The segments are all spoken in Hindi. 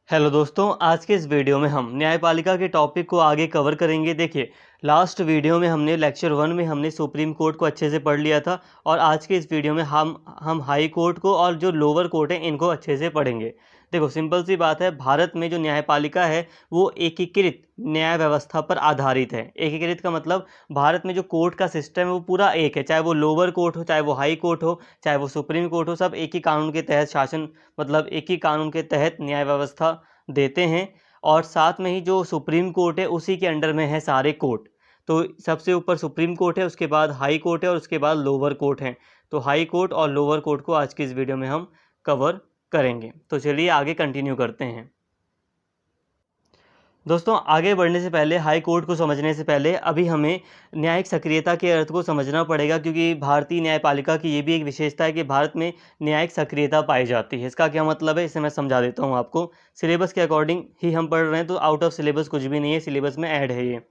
हेलो दोस्तों, आज के इस वीडियो में हम न्यायपालिका के टॉपिक को आगे कवर करेंगे। देखिए, लास्ट वीडियो में हमने लेक्चर 1 में हमने सुप्रीम कोर्ट को अच्छे से पढ़ लिया था और आज के इस वीडियो में हम हाई कोर्ट को और जो लोअर कोर्ट है इनको अच्छे से पढ़ेंगे। देखो, सिंपल सी बात है, भारत में जो न्यायपालिका है वो एकीकृत न्याय व्यवस्था पर आधारित है। एकीकृत का मतलब भारत में जो कोर्ट का सिस्टम है वो पूरा एक है, चाहे वो लोअर कोर्ट हो, चाहे वो हाई कोर्ट हो, चाहे वो सुप्रीम कोर्ट हो, सब एक ही कानून के तहत शासन मतलब एक ही कानून के तहत न्याय व्यवस्था देते हैं। और साथ में ही जो सुप्रीम कोर्ट है उसी के अंडर में है सारे कोर्ट। तो सबसे ऊपर सुप्रीम कोर्ट है, उसके बाद हाई कोर्ट है और उसके बाद लोअर कोर्ट है। तो हाई कोर्ट और लोअर कोर्ट को आज की इस वीडियो में हम कवर करेंगे। तो चलिए आगे कंटिन्यू करते हैं। दोस्तों, आगे बढ़ने से पहले, हाई कोर्ट को समझने से पहले अभी हमें न्यायिक सक्रियता के अर्थ को समझना पड़ेगा, क्योंकि भारतीय न्यायपालिका की ये भी एक विशेषता है कि भारत में न्यायिक सक्रियता पाई जाती है। इसका क्या मतलब है, इसे मैं समझा देता हूँ आपको। सिलेबस के अकॉर्डिंग ही हम पढ़ रहे हैं, तो आउट ऑफ सिलेबस कुछ भी नहीं है, सिलेबस में ऐड है ये।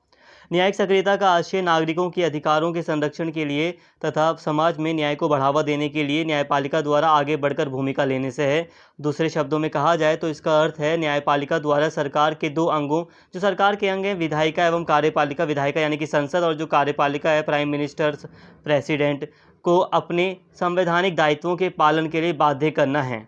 न्यायिक सक्रियता का आशय नागरिकों के अधिकारों के संरक्षण के लिए तथा समाज में न्याय को बढ़ावा देने के लिए न्यायपालिका द्वारा आगे बढ़कर भूमिका लेने से है। दूसरे शब्दों में कहा जाए तो इसका अर्थ है न्यायपालिका द्वारा सरकार के दो अंगों, जो सरकार के अंग हैं विधायिका एवं कार्यपालिका, विधायिका यानी कि संसद, और जो कार्यपालिका है प्राइम मिनिस्टर, प्रेसिडेंट, को अपने संवैधानिक दायित्वों के पालन के लिए बाध्य करना है।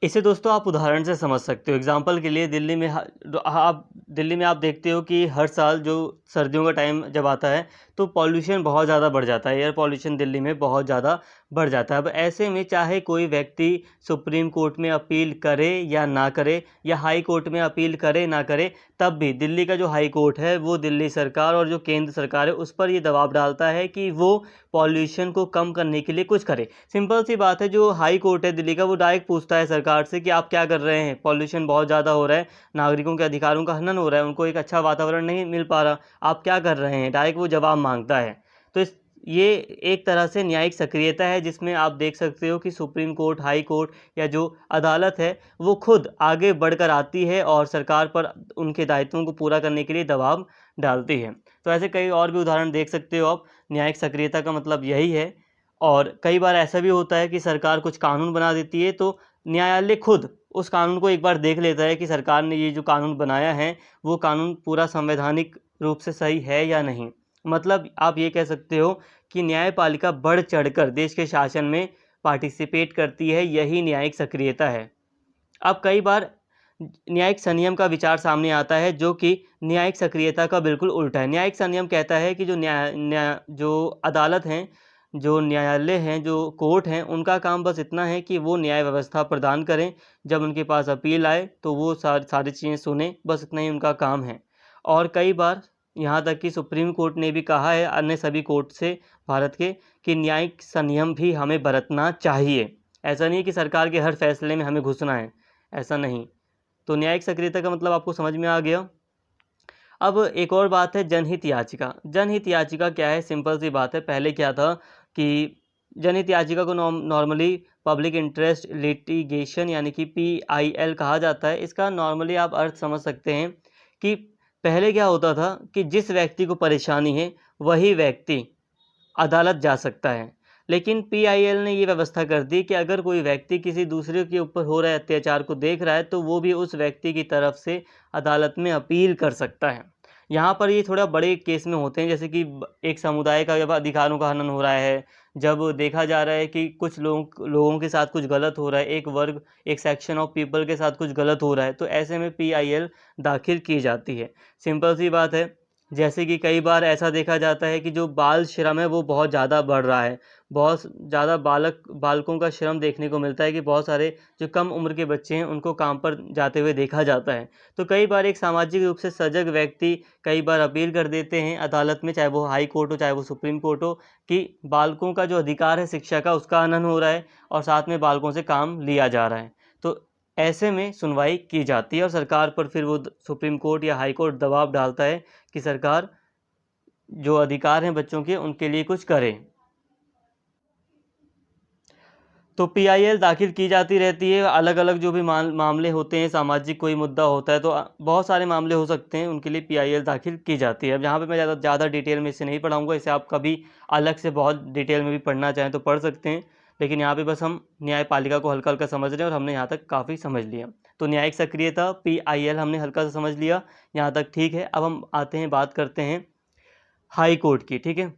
इसे दोस्तों आप उदाहरण से समझ सकते हो। एग्जाम्पल के लिए दिल्ली में आप देखते हो कि हर साल जो सर्दियों का टाइम जब आता है तो पॉल्यूशन बहुत ज़्यादा बढ़ जाता है। एयर पॉल्यूशन दिल्ली में बहुत ज़्यादा बढ़ जाता है। अब ऐसे में चाहे कोई व्यक्ति सुप्रीम कोर्ट में अपील करे या ना करे, या हाई कोर्ट में अपील करे ना करे, तब भी दिल्ली का जो हाई कोर्ट है वो दिल्ली सरकार और जो केंद्र सरकार है उस पर ये दबाव डालता है कि वो पॉल्यूशन को कम करने के लिए कुछ करे। सिंपल सी बात है, जो हाई कोर्ट है दिल्ली का वो डायरेक्ट पूछता है सरकार से कि आप क्या कर रहे हैं, पॉल्यूशन बहुत ज़्यादा हो रहा है, नागरिकों के अधिकारों का हनन हो रहा है, उनको एक अच्छा वातावरण नहीं मिल पा रहा, आप क्या कर रहे हैं, डायरेक्ट वो जवाब मांगता है। तो ये एक तरह से न्यायिक सक्रियता है, जिसमें आप देख सकते हो कि सुप्रीम कोर्ट, हाई कोर्ट या जो अदालत है वो खुद आगे बढ़कर आती है और सरकार पर उनके दायित्वों को पूरा करने के लिए दबाव डालती है। तो ऐसे कई और भी उदाहरण देख सकते हो आप। न्यायिक सक्रियता का मतलब यही है। और कई बार ऐसा भी होता है कि सरकार कुछ कानून बना देती है तो न्यायालय खुद उस कानून को एक बार देख लेता है कि सरकार ने ये जो कानून बनाया है वो कानून पूरा संवैधानिक रूप से सही है या नहीं। मतलब आप ये कह सकते हो कि न्यायपालिका बढ़ चढ़कर देश के शासन में पार्टिसिपेट करती है, यही न्यायिक सक्रियता है। अब कई बार न्यायिक संयम का विचार सामने आता है, जो कि न्यायिक सक्रियता का बिल्कुल उल्टा है। न्यायिक संयम कहता है कि जो अदालत हैं, जो न्यायालय हैं, जो कोर्ट हैं, उनका काम बस इतना है कि वो न्याय व्यवस्था प्रदान करें। जब उनके पास अपील आए तो वो सारी चीज़ें सुने, बस इतना ही उनका काम है। और कई बार यहाँ तक कि सुप्रीम कोर्ट ने भी कहा है अन्य सभी कोर्ट से भारत के कि न्यायिक संयम भी हमें बरतना चाहिए। ऐसा नहीं है कि सरकार के हर फैसले में हमें घुसना है, ऐसा नहीं। तो न्यायिक सक्रियता का मतलब आपको समझ में आ गया। अब एक और बात है, जनहित याचिका। जनहित याचिका क्या है, सिंपल सी बात है। पहले क्या था कि जनहित याचिका को नॉर्मली पब्लिक इंटरेस्ट लिटिगेशन यानी कि PIL कहा जाता है। इसका नॉर्मली आप अर्थ समझ सकते हैं कि पहले क्या होता था कि जिस व्यक्ति को परेशानी है वही व्यक्ति अदालत जा सकता है। लेकिन PIL ने ये व्यवस्था कर दी कि अगर कोई व्यक्ति किसी दूसरे के ऊपर हो रहे अत्याचार को देख रहा है तो वो भी उस व्यक्ति की तरफ से अदालत में अपील कर सकता है। यहाँ पर ये थोड़ा बड़े केस में होते हैं, जैसे कि एक समुदाय का जब अधिकारों का हनन हो रहा है, जब देखा जा रहा है कि कुछ लोगों के साथ कुछ गलत हो रहा है, एक वर्ग, एक सेक्शन ऑफ पीपल के साथ कुछ गलत हो रहा है, तो ऐसे में PIL दाखिल की जाती है। सिंपल सी बात है। जैसे कि कई बार ऐसा देखा जाता है कि जो बाल श्रम है वो बहुत ज़्यादा बढ़ रहा है। बहुत ज़्यादा बालकों का श्रम देखने को मिलता है कि बहुत सारे जो कम उम्र के बच्चे हैं उनको काम पर जाते हुए देखा जाता है। तो कई बार एक सामाजिक रूप से सजग व्यक्ति कई बार अपील कर देते हैं अदालत में, चाहे वो हाई कोर्ट हो चाहे वो सुप्रीम कोर्ट हो, कि बालकों का जो अधिकार है शिक्षा का उसका हनन हो रहा है और साथ में बालकों से काम लिया जा रहा है। तो ऐसे में सुनवाई की जाती है और सरकार पर फिर वो सुप्रीम कोर्ट या हाई कोर्ट दबाव डालता है कि सरकार जो अधिकार हैं बच्चों के उनके लिए कुछ करे। तो PIL दाखिल की जाती रहती है। अलग अलग जो भी मामले होते हैं, सामाजिक कोई मुद्दा होता है तो बहुत सारे मामले हो सकते हैं, उनके लिए PIL दाखिल की जाती है। अब यहाँ पे मैं ज़्यादा डिटेल में इसे नहीं पढ़ाऊँगा, इसे आप कभी अलग से बहुत डिटेल में भी पढ़ना चाहें तो पढ़ सकते हैं। लेकिन यहाँ पे बस हम न्यायपालिका को हल्का हल्का समझ रहे हैं और हमने यहाँ तक काफ़ी समझ लिया। तो न्यायिक सक्रियता PIL हमने हल्का सा समझ लिया, यहाँ तक ठीक है। अब हम आते हैं, बात करते हैं हाई कोर्ट की, ठीक है।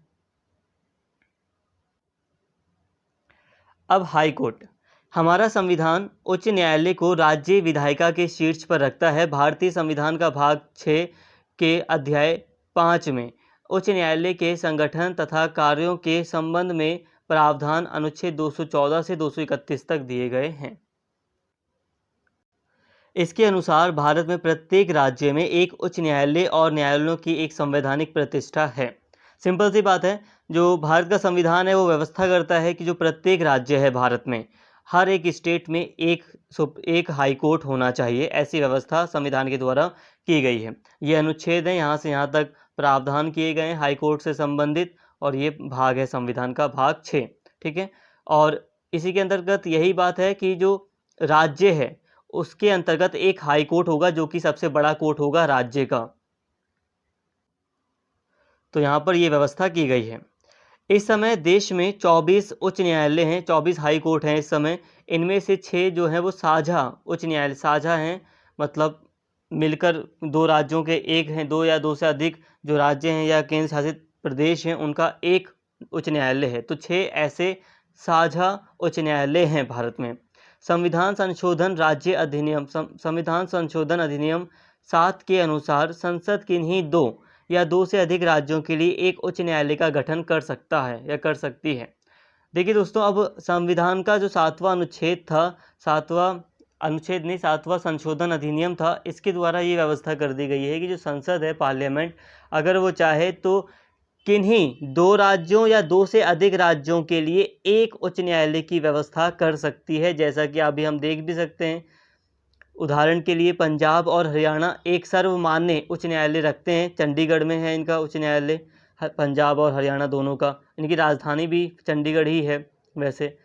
अब हाई कोर्ट, हमारा संविधान उच्च न्यायालय को राज्य विधायिका के शीर्ष पर रखता है। भारतीय संविधान का भाग 6 के अध्याय 5 में उच्च न्यायालय के संगठन तथा कार्यों के संबंध में प्रावधान अनुच्छेद 214 से 231 तक दिए गए हैं। इसके अनुसार भारत में प्रत्येक राज्य में एक उच्च न्यायालय और न्यायालयों की एक संवैधानिक प्रतिष्ठा है। सिंपल सी बात है, जो भारत का संविधान है वो व्यवस्था करता है कि जो प्रत्येक राज्य है भारत में, हर एक स्टेट में एक हाई कोर्ट होना चाहिए। ऐसी व्यवस्था संविधान के द्वारा की गई है। ये अनुच्छेद है, यहाँ से यहाँ तक प्रावधान किए गए हैं हाई कोर्ट से संबंधित, और ये भाग है संविधान का भाग 6, ठीक है। और इसी के अंतर्गत यही बात है कि जो राज्य है उसके अंतर्गत एक हाई कोर्ट होगा, जो कि सबसे बड़ा कोर्ट होगा राज्य का। तो यहाँ पर ये व्यवस्था की गई है। इस समय देश में 24 उच्च न्यायालय हैं, 24 हाई कोर्ट हैं इस समय। इनमें से 6 जो हैं वो साझा उच्च न्यायालय साझा हैं, मतलब मिलकर 2 राज्यों के एक हैं, 2 या 2 से अधिक जो राज्य हैं या केंद्र शासित प्रदेश हैं उनका एक उच्च न्यायालय है। तो 6 ऐसे साझा उच्च न्यायालय हैं भारत में। संविधान संशोधन राज्य अधिनियम संविधान संशोधन अधिनियम 7 के अनुसार संसद किन्हीं 2 या 2 से अधिक राज्यों के लिए एक उच्च न्यायालय का गठन कर सकता है या कर सकती है। देखिए दोस्तों, अब संविधान का जो 7वां अनुच्छेद था, 7वां संशोधन अधिनियम था, इसके द्वारा ये व्यवस्था कर दी गई है कि जो संसद है, पार्लियामेंट, अगर वो चाहे तो किन्हीं 2 राज्यों या 2 से अधिक राज्यों के लिए एक उच्च न्यायालय की व्यवस्था कर सकती है। जैसा कि अभी हम देख भी सकते हैं, उदाहरण के लिए पंजाब और हरियाणा एक सर्वमान्य उच्च न्यायालय रखते हैं। चंडीगढ़ में है इनका उच्च न्यायालय, पंजाब और हरियाणा दोनों का। इनकी राजधानी भी चंडीगढ़ ही है वैसे।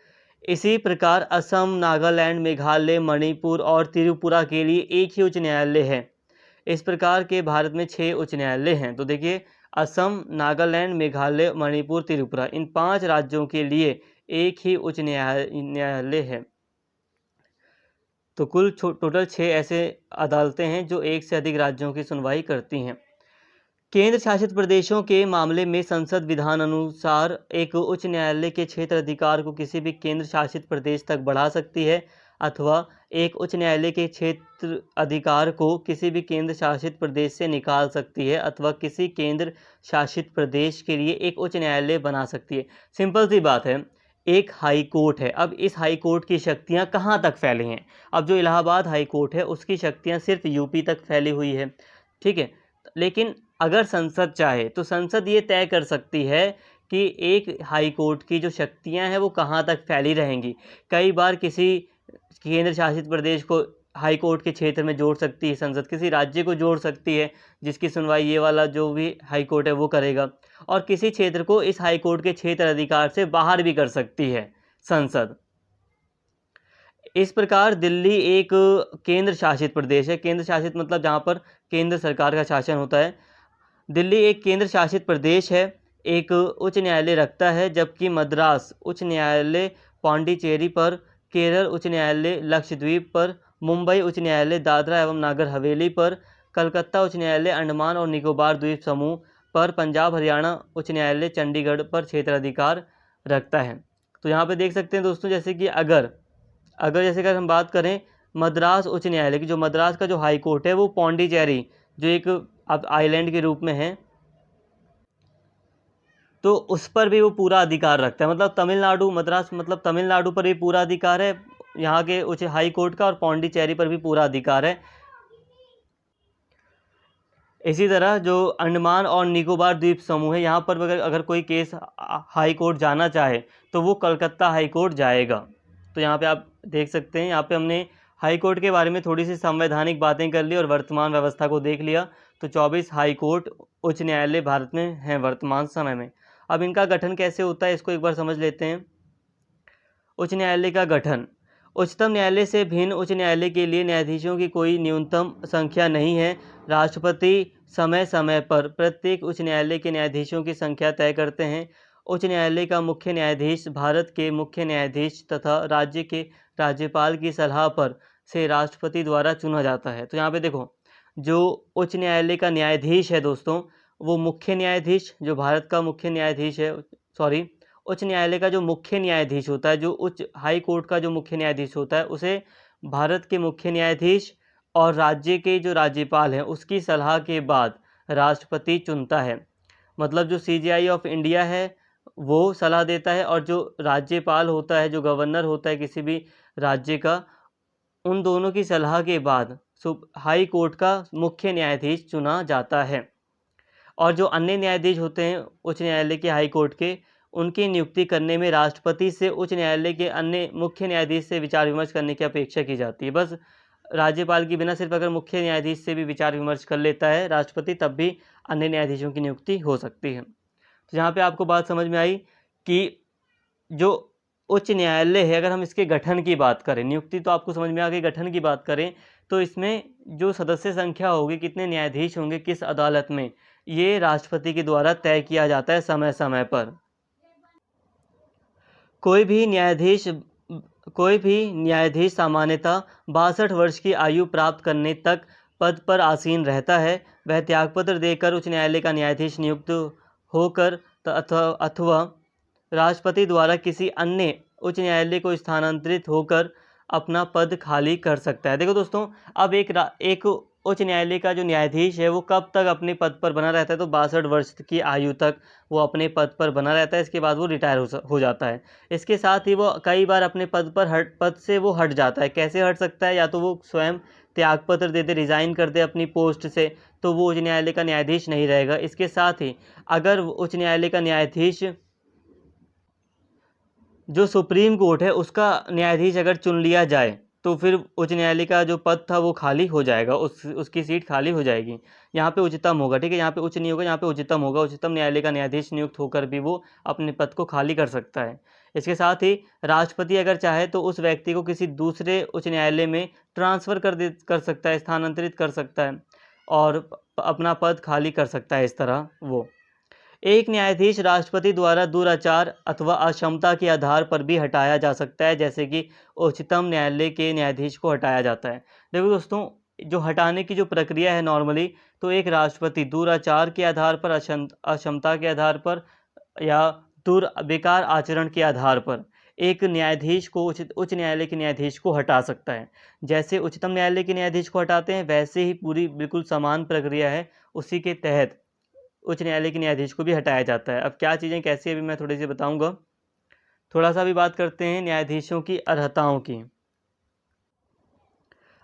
इसी प्रकार असम, नागालैंड, मेघालय, मणिपुर और त्रिपुरा के लिए एक ही उच्च न्यायालय है। इस प्रकार के भारत में 6 उच्च न्यायालय हैं। तो देखिए, असम, नागालैंड, मेघालय, मणिपुर, त्रिपुरा, इन 5 राज्यों के लिए एक ही उच्च न्यायालय है। तो कुल टोटल 6 ऐसे अदालतें हैं जो एक से अधिक राज्यों की सुनवाई करती हैं। केंद्र शासित प्रदेशों के मामले में संसद विधान अनुसार एक उच्च न्यायालय के क्षेत्र अधिकार को किसी भी केंद्र शासित प्रदेश तक बढ़ा सकती है, अथवा एक उच्च न्यायालय के क्षेत्र अधिकार को किसी भी केंद्र शासित प्रदेश से निकाल सकती है, अथवा किसी केंद्र शासित प्रदेश के लिए एक उच्च न्यायालय बना सकती है। सिंपल सी बात है, एक हाई कोर्ट है। अब इस हाई कोर्ट की शक्तियां कहाँ तक फैली हैं? अब जो इलाहाबाद हाई कोर्ट है उसकी शक्तियां सिर्फ यूपी तक फैली हुई है, ठीक है। लेकिन अगर संसद चाहे तो संसद ये तय कर सकती है कि एक हाई कोर्ट की जो शक्तियां हैं वो कहाँ तक फैली रहेंगी। कई बार किसी केंद्र शासित प्रदेश को हाई कोर्ट के क्षेत्र में जोड़ सकती है संसद, किसी राज्य को जोड़ सकती है जिसकी सुनवाई ये वाला जो भी हाई कोर्ट है वो करेगा, और किसी क्षेत्र को इस हाई कोर्ट के क्षेत्र अधिकार से बाहर भी कर सकती है संसद। इस प्रकार दिल्ली एक केंद्र शासित प्रदेश है। केंद्र शासित मतलब जहाँ पर केंद्र सरकार का शासन होता है। दिल्ली एक केंद्र शासित प्रदेश है, एक उच्च न्यायालय रखता है, जबकि मद्रास उच्च न्यायालय पांडिचेरी पर, केरल उच्च न्यायालय लक्षद्वीप पर, मुंबई उच्च न्यायालय दादरा एवं नागर हवेली पर, कलकत्ता उच्च न्यायालय अंडमान और निकोबार द्वीप समूह पर, पंजाब हरियाणा उच्च न्यायालय चंडीगढ़ पर क्षेत्राधिकार रखता है। तो यहाँ पे देख सकते हैं दोस्तों, जैसे कि अगर हम बात करें मद्रास उच्च न्यायालय की, जो मद्रास का जो हाई कोर्ट है वो पौंडीचेरी जो एक अब आइलैंड के रूप में है, तो उस पर भी वो पूरा अधिकार रखता है। मतलब तमिलनाडु, मद्रास मतलब तमिलनाडु पर भी पूरा अधिकार है यहाँ के उच्च हाई कोर्ट का, और पौंडीचेरी पर भी पूरा अधिकार है। इसी तरह जो अंडमान और निकोबार द्वीप समूह है, यहाँ पर अगर कोई केस हाई कोर्ट जाना चाहे तो वो कलकत्ता हाई कोर्ट जाएगा। तो यहाँ पे आप देख सकते हैं, यहाँ पे हमने हाई कोर्ट के बारे में थोड़ी सी संवैधानिक बातें कर ली और वर्तमान व्यवस्था को देख लिया। तो 24 हाई कोर्ट उच्च न्यायालय भारत में हैं वर्तमान समय में। अब इनका गठन कैसे होता है इसको एक बार समझ लेते हैं। उच्च न्यायालय का गठन, उच्चतम न्यायालय से भिन्न उच्च न्यायालय के लिए न्यायाधीशों की कोई न्यूनतम संख्या नहीं है। राष्ट्रपति समय समय पर प्रत्येक उच्च न्यायालय के न्यायाधीशों की संख्या तय करते हैं। उच्च न्यायालय का मुख्य न्यायाधीश भारत के मुख्य न्यायाधीश तथा राज्य के राज्यपाल की सलाह पर से राष्ट्रपति द्वारा चुना जाता है। तो यहाँ पे देखो, जो उच्च न्यायालय का न्यायाधीश है दोस्तों, वो मुख्य न्यायाधीश, जो भारत का मुख्य न्यायाधीश है, सॉरी, उच्च न्यायालय का जो मुख्य न्यायाधीश होता है, जो उच्च हाई कोर्ट का जो मुख्य न्यायाधीश होता है, उसे भारत के मुख्य न्यायाधीश और राज्य के जो राज्यपाल हैं उसकी सलाह के बाद राष्ट्रपति चुनता है। मतलब जो सीजेआई ऑफ इंडिया है वो सलाह देता है, और जो राज्यपाल होता है, जो गवर्नर होता है किसी भी राज्य का, उन दोनों की सलाह के बाद हाई कोर्ट का मुख्य न्यायाधीश चुना जाता है। और जो अन्य न्यायाधीश होते हैं उच्च न्यायालय के, हाई कोर्ट के, उनकी नियुक्ति करने में राष्ट्रपति से उच्च न्यायालय के अन्य मुख्य न्यायाधीश से विचार विमर्श करने की अपेक्षा की जाती है। बस राज्यपाल की बिना सिर्फ अगर मुख्य न्यायाधीश से भी विचार विमर्श कर लेता है राष्ट्रपति, तब भी अन्य न्यायाधीशों की नियुक्ति हो सकती है। तो यहाँ पे आपको बात समझ में आई कि जो उच्च न्यायालय है, अगर हम इसके गठन की बात करें, नियुक्ति तो आपको समझ में आ गई, गठन की बात करें तो इसमें जो सदस्य संख्या होगी, कितने न्यायाधीश होंगे किस अदालत में, ये राष्ट्रपति के द्वारा तय किया जाता है समय समय पर। कोई भी न्यायाधीश सामान्यतः 62 वर्ष की आयु प्राप्त करने तक पद पर आसीन रहता है। वह त्यागपत्र देकर उच्च न्यायालय का न्यायाधीश नियुक्त होकर अथवा राष्ट्रपति द्वारा किसी अन्य उच्च न्यायालय को स्थानांतरित होकर अपना पद खाली कर सकता है। देखो दोस्तों, अब एक उच्च न्यायालय का जो न्यायाधीश है वो कब तक अपने पद पर बना रहता है, तो 62 वर्ष की आयु तक वो अपने पद पर बना रहता है। इसके बाद वो रिटायर हो जाता है। इसके साथ ही वो कई बार अपने पद से वो हट जाता है। कैसे हट सकता है? या तो वो स्वयं त्यागपत्र दे दे, रिज़ाइन कर दे अपनी पोस्ट से, तो वो उच्च न्यायालय का न्यायाधीश नहीं रहेगा। इसके साथ ही अगर उच्च न्यायालय का न्यायाधीश जो सुप्रीम कोर्ट है उसका न्यायाधीश अगर चुन लिया जाए, तो फिर उच्च न्यायालय का जो पद था वो खाली हो जाएगा, उसकी सीट खाली हो जाएगी। यहाँ पे उच्चतम होगा, ठीक है, यहाँ पे उच्च नहीं होगा, यहाँ पे उच्चतम होगा। उच्चतम न्यायालय का न्यायाधीश नियुक्त होकर भी वो अपने पद को खाली कर सकता है। इसके साथ ही राष्ट्रपति अगर चाहे तो उस व्यक्ति को किसी दूसरे उच्च न्यायालय में ट्रांसफ़र कर सकता है, स्थानांतरित कर सकता है और अपना पद खाली कर सकता है। इस तरह वो एक न्यायाधीश राष्ट्रपति द्वारा दुराचार अथवा अक्षमता के आधार पर भी हटाया जा सकता है, जैसे कि उच्चतम न्यायालय के न्यायाधीश को हटाया जाता है। देखो दोस्तों, जो हटाने की जो प्रक्रिया है नॉर्मली, तो एक राष्ट्रपति दुराचार के आधार पर, अक्षमता के आधार पर या बेकार आचरण के आधार पर एक न्यायाधीश को, उच्च न्यायालय के न्यायाधीश को हटा सकता है। जैसे उच्चतम न्यायालय के न्यायाधीश को हटाते हैं, वैसे ही पूरी बिल्कुल समान प्रक्रिया है, उसी के तहत उच्च न्यायालय के न्यायाधीश को भी हटाया जाता है। अब क्या चीज़ें कैसी है अभी मैं थोड़ी सी बताऊंगा। थोड़ा सा भी बात करते हैं न्यायाधीशों की अर्हताओं की।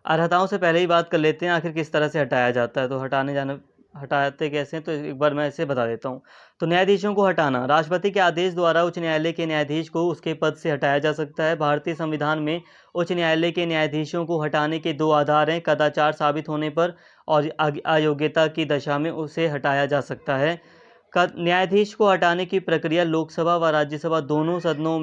अर्हताओं से पहले ही बात कर लेते हैं आखिर किस तरह से हटाया जाता है। तो हटाते कैसे हैं, तो एक बार मैं इसे बता देता हूँ। तो न्यायाधीशों को हटाना, राष्ट्रपति के आदेश द्वारा उच्च न्यायालय के न्यायाधीश को उसके पद से हटाया जा सकता है। भारतीय संविधान में उच्च न्यायालय के न्यायाधीशों को हटाने के 2 आधार हैं: कदाचार साबित होने पर और अयोग्यता की दशा में उसे हटाया जा सकता है। न्यायाधीश को हटाने की प्रक्रिया लोकसभा व राज्यसभा दोनों सदनों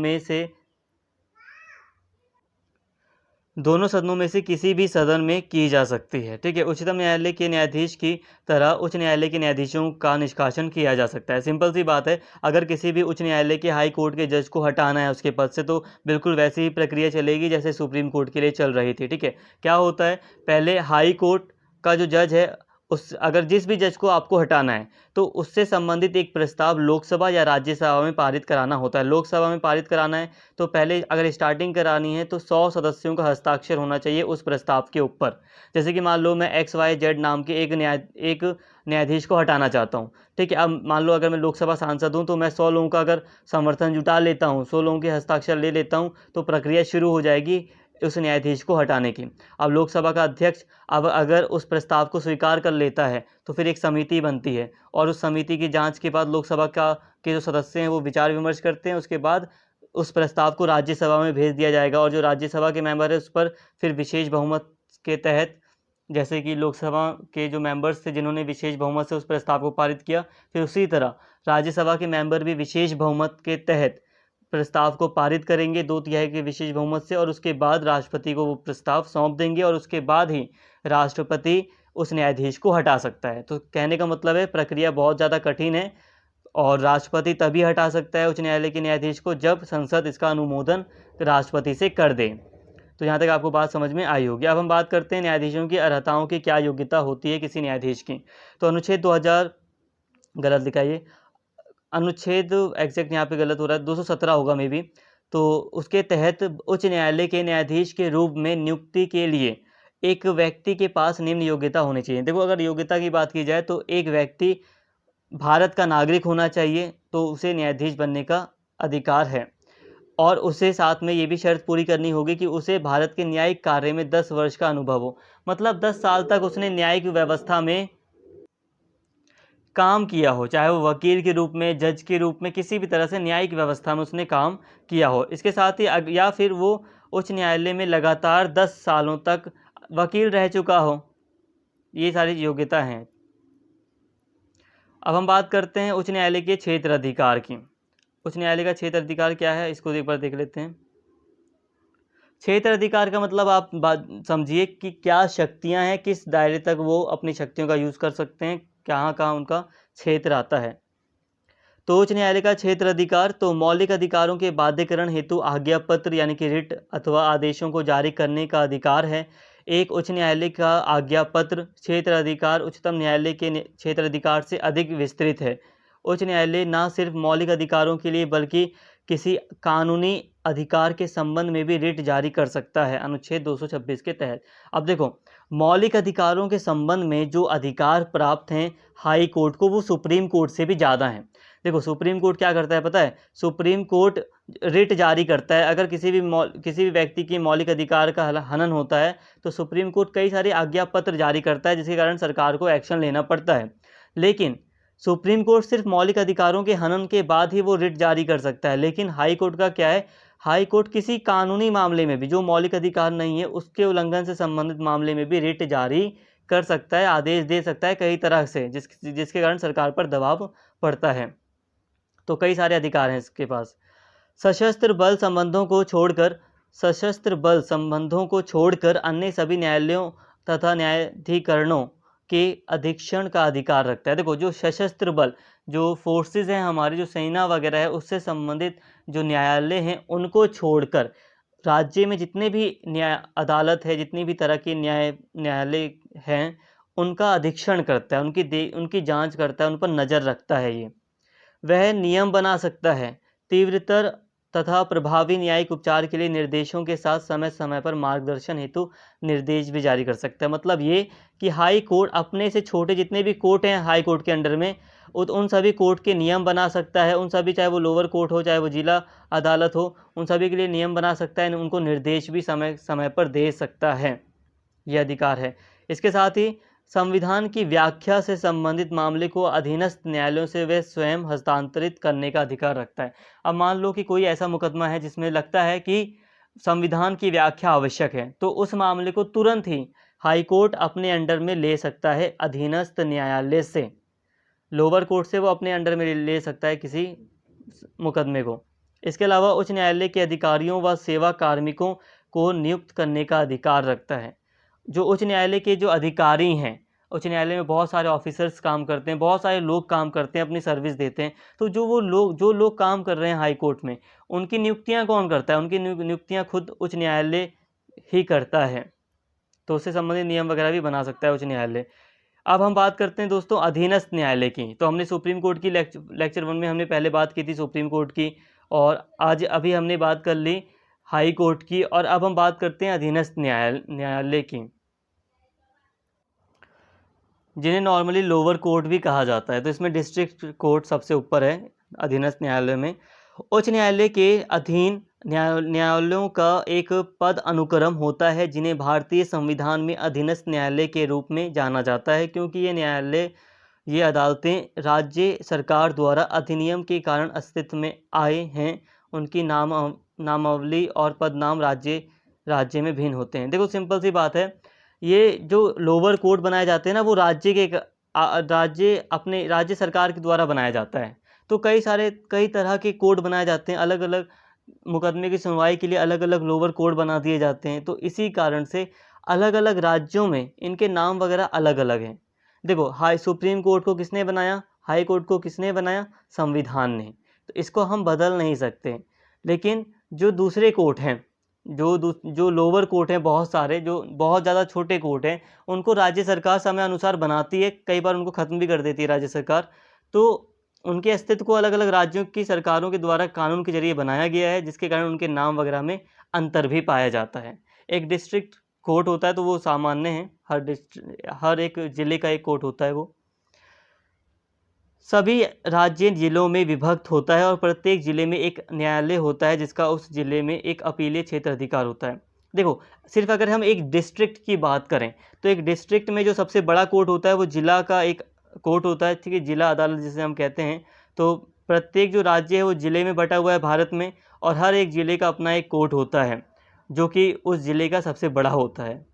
में से किसी भी सदन में की जा सकती है, ठीक है। उच्चतम न्यायालय के न्यायाधीश की तरह उच्च न्यायालय के न्यायाधीशों का निष्कासन किया जा सकता है। सिंपल सी बात है, अगर किसी भी उच्च न्यायालय के हाई कोर्ट के जज को हटाना है उसके पद से, तो बिल्कुल वैसी ही प्रक्रिया चलेगी जैसे सुप्रीम कोर्ट के लिए चल रही थी, ठीक है। क्या होता है, पहले हाई कोर्ट का जो जज है, अगर जिस भी जज को आपको हटाना है तो उससे संबंधित एक प्रस्ताव लोकसभा या राज्यसभा में पारित कराना होता है। लोकसभा में पारित कराना है तो पहले अगर स्टार्टिंग करानी है तो 100 सदस्यों का हस्ताक्षर होना चाहिए उस प्रस्ताव के ऊपर। जैसे कि मान लो मैं XYZ नाम के एक न्यायाधीश को हटाना चाहता हूँ, ठीक है। अब मान लो अगर मैं लोकसभा सांसद हूँ तो मैं 100 लोगों का अगर समर्थन जुटा लेता हूँ, 100 लोगों के हस्ताक्षर ले लेता हूँ, तो प्रक्रिया शुरू हो जाएगी उस न्यायाधीश को हटाने की। अब लोकसभा का अध्यक्ष अब अगर उस प्रस्ताव को स्वीकार कर लेता है तो फिर एक समिति बनती है और उस समिति की जांच के बाद लोकसभा के जो सदस्य हैं वो विचार विमर्श करते हैं। उसके बाद उस प्रस्ताव को राज्यसभा में भेज दिया जाएगा और जो राज्यसभा के मेंबर है उस पर फिर विशेष बहुमत के तहत, जैसे कि लोकसभा के जो मेंबर्स थे जिन्होंने विशेष बहुमत से उस प्रस्ताव को पारित किया, फिर उसी तरह राज्यसभा के मेंबर भी विशेष बहुमत के तहत प्रस्ताव को पारित करेंगे 2/3 के विशेष बहुमत से, और उसके बाद राष्ट्रपति को वो प्रस्ताव सौंप देंगे और उसके बाद ही राष्ट्रपति उस न्यायाधीश को हटा सकता है। तो कहने का मतलब है प्रक्रिया बहुत ज़्यादा कठिन है और राष्ट्रपति तभी हटा सकता है उच्च न्यायालय के न्यायाधीश को जब संसद इसका अनुमोदन राष्ट्रपति से कर दे। तो यहाँ तक आपको बात समझ में आई होगी। अब हम बात करते हैं न्यायाधीशों की अर्हताओं की क्या योग्यता होती है किसी न्यायाधीश की। तो अनुच्छेद 2000 गलत लिखा ये, अनुच्छेद एग्जैक्ट यहाँ पे गलत हो रहा है, 217 होगा मे बी। तो उसके तहत उच्च न्यायालय के न्यायाधीश के रूप में नियुक्ति के लिए एक व्यक्ति के पास निम्न योग्यता होनी चाहिए। देखो, अगर योग्यता की बात की जाए तो एक व्यक्ति भारत का नागरिक होना चाहिए, तो उसे न्यायाधीश बनने का अधिकार है। और उसे साथ में ये भी शर्त पूरी करनी होगी कि उसे भारत के न्यायिक कार्य में 10 वर्ष का अनुभव हो। मतलब 10 साल तक उसने न्यायिक व्यवस्था में काम किया हो, चाहे वो वकील के रूप में, जज के रूप में, किसी भी तरह से न्यायिक व्यवस्था में उसने काम किया हो। इसके साथ ही या फिर वो उच्च न्यायालय में लगातार 10 सालों तक वकील रह चुका हो। ये सारी योग्यता हैं। अब हम बात करते हैं उच्च न्यायालय के क्षेत्र अधिकार की। उच्च न्यायालय का क्षेत्र अधिकार क्या है, इसको एक बार देख लेते हैं। क्षेत्र अधिकार का मतलब आप बात समझिए कि क्या शक्तियां हैं, किस दायरे तक वो अपनी शक्तियों का यूज़ कर सकते हैं, कहाँ कहाँ उनका क्षेत्र आता है। तो उच्च न्यायालय का क्षेत्र अधिकार तो मौलिक अधिकारों के बाध्यकरण हेतु आज्ञा पत्र यानी कि रिट अथवा आदेशों को जारी करने का अधिकार है। एक उच्च न्यायालय का आज्ञा पत्र क्षेत्र अधिकार उच्चतम न्यायालय के क्षेत्र अधिकार से अधिक विस्तृत है। उच्च न्यायालय न सिर्फ मौलिक अधिकारों के लिए बल्कि किसी कानूनी अधिकार के संबंध में भी रिट जारी कर सकता है अनुच्छेद 226 के तहत। अब देखो, मौलिक अधिकारों के संबंध में जो अधिकार प्राप्त हैं हाई कोर्ट को, वो सुप्रीम कोर्ट से भी ज़्यादा हैं। देखो, सुप्रीम कोर्ट क्या करता है पता है? सुप्रीम कोर्ट रिट जारी करता है। अगर किसी भी व्यक्ति की मौलिक अधिकार का हनन होता है तो सुप्रीम कोर्ट कई सारे आज्ञा पत्र जारी करता है, जिसके कारण सरकार को एक्शन लेना पड़ता है। लेकिन सुप्रीम कोर्ट सिर्फ मौलिक अधिकारों के हनन के बाद ही वो रिट जारी कर सकता है। लेकिन हाई कोर्ट का क्या है? हाई कोर्ट किसी कानूनी मामले में भी जो मौलिक अधिकार नहीं है उसके उल्लंघन से संबंधित मामले में भी रिट जारी कर सकता है, आदेश दे सकता है कई तरह से, जिसके कारण सरकार पर दबाव पड़ता है। तो कई सारे अधिकार हैं इसके पास। सशस्त्र बल संबंधों को छोड़कर अन्य सभी न्यायालयों तथा न्यायाधिकरणों के अधीक्षण का अधिकार रखता है। देखो, जो सशस्त्र बल, जो फोर्सेस हैं हमारी, जो सेना वगैरह है, उससे संबंधित जो न्यायालय हैं उनको छोड़कर राज्य में जितने भी न्याय अदालत है, जितनी भी तरह की न्यायालय हैं, उनका अधीक्षण करता है, उनकी जांच करता है, उन पर नज़र रखता है। ये वह नियम बना सकता है, तीव्रतर तथा प्रभावी न्यायिक उपचार के लिए निर्देशों के साथ समय समय पर मार्गदर्शन हेतु निर्देश भी जारी कर सकता है। मतलब ये कि हाई कोर्ट अपने से छोटे जितने भी कोर्ट हैं हाई कोर्ट के अंडर में, उन सभी कोर्ट के नियम बना सकता है। उन सभी, चाहे वो लोअर कोर्ट हो, चाहे वो जिला अदालत हो, उन सभी के लिए नियम बना सकता है, उनको निर्देश भी समय समय पर दे सकता है। यह अधिकार है। इसके साथ ही संविधान की व्याख्या से संबंधित मामले को अधीनस्थ न्यायालयों से वह स्वयं हस्तांतरित करने का अधिकार रखता है। अब मान लो कि कोई ऐसा मुकदमा है जिसमें लगता है कि संविधान की व्याख्या आवश्यक है, तो उस मामले को तुरंत ही हाई कोर्ट अपने अंडर में ले सकता है अधीनस्थ न्यायालय से। लोअर कोर्ट से वो अपने अंडर में ले सकता है किसी मुकदमे को। इसके अलावा उच्च न्यायालय के अधिकारियों व सेवा कार्मिकों को नियुक्त करने का अधिकार रखता है। जो उच्च न्यायालय के जो अधिकारी हैं, उच्च न्यायालय में बहुत सारे ऑफिसर्स काम करते हैं, बहुत सारे लोग काम करते हैं, अपनी सर्विस देते हैं। तो जो लोग काम कर रहे हैं हाई कोर्ट में, उनकी नियुक्तियां कौन करता है? उनकी नियुक्तियां खुद उच्च न्यायालय ही करता है। तो उससे संबंधित नियम वगैरह भी बना सकता है उच्च न्यायालय। अब हम बात करते हैं दोस्तों अधीनस्थ न्यायालय की। तो हमने सुप्रीम कोर्ट की लेक्चर 1 में हमने पहले बात की थी सुप्रीम कोर्ट की, और अभी हमने बात कर ली हाई कोर्ट की, और अब हम बात करते हैं अधीनस्थ न्यायालय की, जिन्हें नॉर्मली लोअर कोर्ट भी कहा जाता है। तो इसमें डिस्ट्रिक्ट कोर्ट सबसे ऊपर है अधीनस्थ न्यायालय में। उच्च न्यायालय के अधीन न्यायालयों का एक पद अनुक्रम होता है, जिन्हें भारतीय संविधान में अधीनस्थ न्यायालय के रूप में जाना जाता है, क्योंकि ये अदालतें राज्य सरकार द्वारा अधिनियम के कारण अस्तित्व में आए हैं। उनकी नामावली और पदनाम राज्य में भिन्न होते हैं। देखो, सिंपल सी बात है, ये जो लोअर कोर्ट बनाए जाते हैं ना, वो राज्य सरकार के द्वारा बनाया जाता है। तो कई तरह के कोर्ट बनाए जाते हैं, अलग अलग मुकदमे की सुनवाई के लिए अलग अलग लोअर कोर्ट बना दिए जाते हैं। तो इसी कारण से अलग अलग राज्यों में इनके नाम वगैरह अलग अलग हैं। देखो, सुप्रीम कोर्ट को किसने बनाया? हाई कोर्ट को किसने बनाया? संविधान ने। तो इसको हम बदल नहीं सकते। लेकिन जो दूसरे कोर्ट हैं, जो लोअर कोर्ट हैं बहुत सारे, जो बहुत ज़्यादा छोटे कोर्ट हैं, उनको राज्य सरकार समय अनुसार बनाती है, कई बार उनको ख़त्म भी कर देती है राज्य सरकार। तो उनके अस्तित्व को अलग अलग राज्यों की सरकारों के द्वारा कानून के जरिए बनाया गया है, जिसके कारण उनके नाम वगैरह में अंतर भी पाया जाता है। एक डिस्ट्रिक्ट कोर्ट होता है तो वो सामान्य है, हर एक ज़िले का एक कोर्ट होता है। वो सभी राज्य जिलों में विभक्त होता है और प्रत्येक ज़िले में एक न्यायालय होता है, जिसका उस ज़िले में एक अपीलीय क्षेत्र अधिकार होता है। देखो, सिर्फ अगर हम एक डिस्ट्रिक्ट की बात करें तो एक डिस्ट्रिक्ट में जो सबसे बड़ा कोर्ट होता है वो ज़िला का एक कोर्ट होता है, ठीक है, ज़िला अदालत जिसे हम कहते हैं। तो प्रत्येक जो राज्य है वो ज़िले में बटा हुआ है भारत में, और हर एक ज़िले का अपना एक कोर्ट होता है जो कि उस ज़िले का सबसे बड़ा होता है।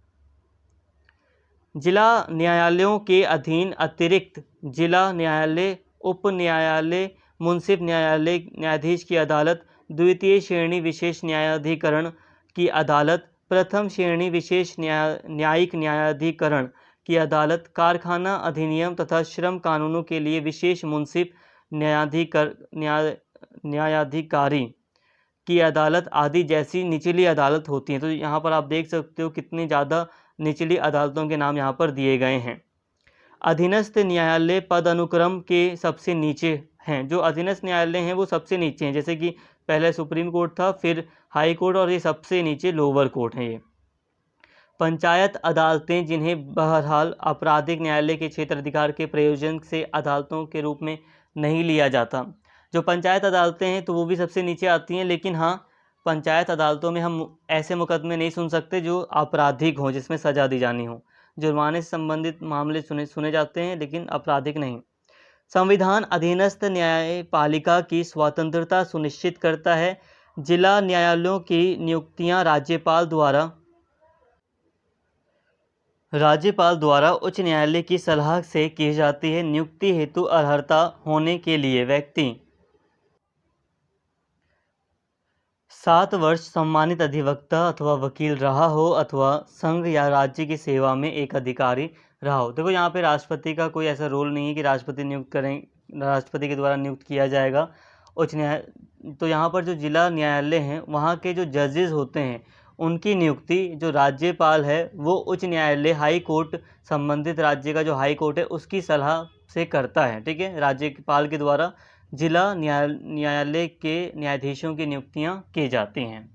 जिला न्यायालयों के अधीन अतिरिक्त जिला न्यायालय, उप न्यायालय, मुंसिफ न्यायालय, न्यायाधीश की अदालत, द्वितीय श्रेणी विशेष न्यायाधिकरण की अदालत, प्रथम श्रेणी विशेष न्यायिक न्यायाधिकरण की अदालत, कारखाना अधिनियम तथा श्रम कानूनों के लिए विशेष मुंसिफ न्यायाधिकारी की अदालत आदि जैसी निचली अदालत होती हैं। तो यहाँ पर आप देख सकते हो कितनी ज़्यादा निचली अदालतों के नाम यहाँ पर दिए गए हैं। अधीनस्थ न्यायालय पद अनुक्रम के सबसे नीचे हैं। जो अधीनस्थ न्यायालय हैं वो सबसे नीचे हैं, जैसे कि पहले सुप्रीम कोर्ट था, फिर हाई कोर्ट, और ये सबसे नीचे लोअर कोर्ट हैं। ये पंचायत अदालतें, जिन्हें बहरहाल आपराधिक न्यायालय के क्षेत्राधिकार के प्रयोजन से अदालतों के रूप में नहीं लिया जाता। जो पंचायत अदालतें हैं तो वो भी सबसे नीचे आती हैं, लेकिन हाँ, पंचायत अदालतों में हम ऐसे मुकदमे नहीं सुन सकते जो आपराधिक हों, जिसमें सज़ा दी जानी हो। जुर्माने से संबंधित मामले सुने जाते हैं, लेकिन आपराधिक नहीं। संविधान अधीनस्थ न्यायपालिका की स्वतंत्रता सुनिश्चित करता है। जिला न्यायालयों की नियुक्तियां राज्यपाल द्वारा उच्च न्यायालय की सलाह से की जाती है। नियुक्ति हेतु अर्हता होने के लिए व्यक्ति 7 वर्ष सम्मानित अधिवक्ता अथवा वकील रहा हो, अथवा संघ या राज्य की सेवा में एक अधिकारी रहा हो। देखो, यहाँ पे राष्ट्रपति का कोई ऐसा रोल नहीं है कि राष्ट्रपति नियुक्त करें, राष्ट्रपति के द्वारा नियुक्त किया जाएगा उच्च न्याय। तो यहाँ पर जो जिला न्यायालय हैं वहाँ के जो जजेस होते हैं उनकी नियुक्ति जो राज्यपाल है वो उच्च न्यायालय, हाई कोर्ट, संबंधित राज्य का जो हाई कोर्ट है उसकी सलाह से करता है। ठीक है, राज्यपाल के द्वारा जिला न्यायालय के न्यायाधीशों की नियुक्तियां की जाती हैं।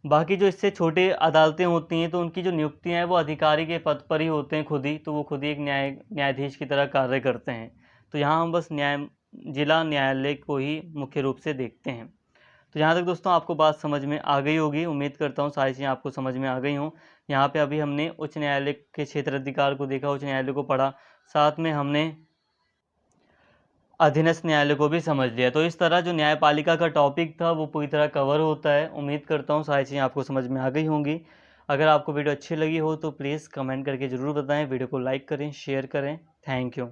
बाकी जो इससे छोटे अदालतें होती हैं तो उनकी जो नियुक्तियां हैं वो अधिकारी के पद पर ही होते हैं खुद ही, तो वो खुद ही एक न्यायाधीश की तरह कार्य करते हैं। तो यहाँ हम बस जिला न्यायालय को ही मुख्य रूप से देखते हैं। तो यहाँ तक दोस्तों आपको बात समझ में आ गई होगी, उम्मीद करता हूँ सारी चीज़ें आपको समझ में आ गई हों। यहाँ पे अभी हमने उच्च न्यायालय के क्षेत्राधिकार को देखा, उच्च न्यायालय को पढ़ा, साथ में हमने अधीनस्थ न्यायालय को भी समझ लिया। तो इस तरह जो न्यायपालिका का टॉपिक था वो पूरी तरह कवर होता है। उम्मीद करता हूँ सारी चीज़ें आपको समझ में आ गई होंगी। अगर आपको वीडियो अच्छी लगी हो तो प्लीज़ कमेंट करके ज़रूर बताएं, वीडियो को लाइक करें, शेयर करें। Thank you.